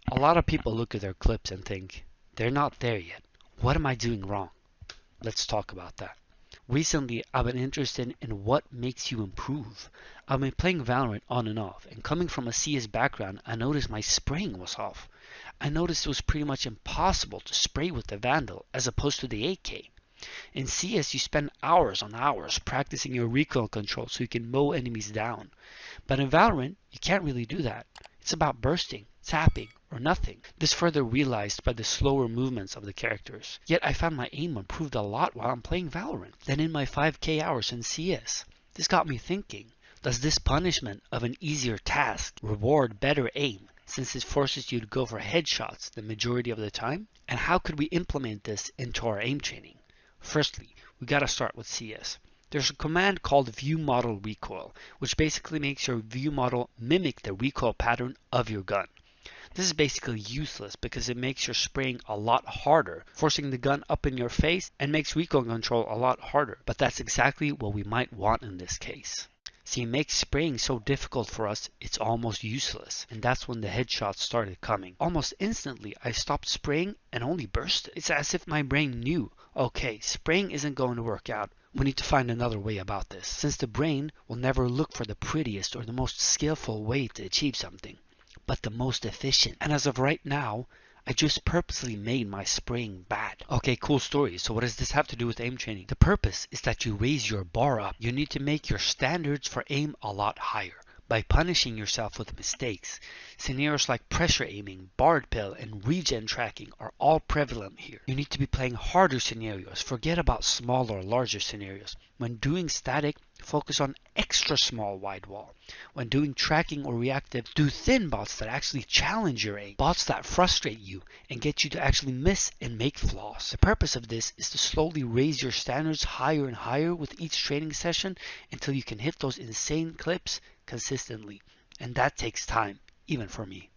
A lot of people look at their clips and think, they're not there yet. What am I doing wrong? Let's talk about that. Recently, I've been interested in what makes you improve. I've been playing Valorant on and off, and coming from a CS background, I noticed my spraying was off. I noticed it was pretty much impossible to spray with the Vandal as opposed to the AK. In CS, you spend hours on hours practicing your recoil control so you can mow enemies down. But in Valorant, you can't really do that. It's about bursting, tapping, or nothing. This further realized by the slower movements of the characters. Yet I found my aim improved a lot while I'm playing Valorant than in my 5k hours in CS. This got me thinking, does this punishment of an easier task reward better aim, since it forces you to go for headshots the majority of the time? And how could we implement this into our aim training? Firstly, we gotta start with CS. There's a command called view model recoil, which basically makes your view model mimic the recoil pattern of your gun. This is basically useless because it makes your spraying a lot harder, forcing the gun up in your face and makes recoil control a lot harder. But that's exactly what we might want in this case. See, it makes spraying so difficult for us, it's almost useless. And that's when the headshots started coming. Almost instantly, I stopped spraying and only bursted. It's as if my brain knew, okay, spraying isn't going to work out. We need to find another way about this, since the brain will never look for the prettiest or the most skillful way to achieve something, but the most efficient. And as of right now, I just purposely made my spraying bad. Okay, cool story. So what does this have to do with aim training? The purpose is that you raise your bar up. You need to make your standards for aim a lot higher by punishing yourself with mistakes. Scenarios like pressure aiming, barred pill, and regen tracking are all prevalent here. You need to be playing harder scenarios. Forget about smaller or larger scenarios. When doing static, focus on extra small wide wall. When doing tracking or reactive, do thin bots that actually challenge your aim. Bots that frustrate you and get you to actually miss and make flaws. The purpose of this is to slowly raise your standards higher and higher with each training session until you can hit those insane clips consistently. And that takes time, even for me.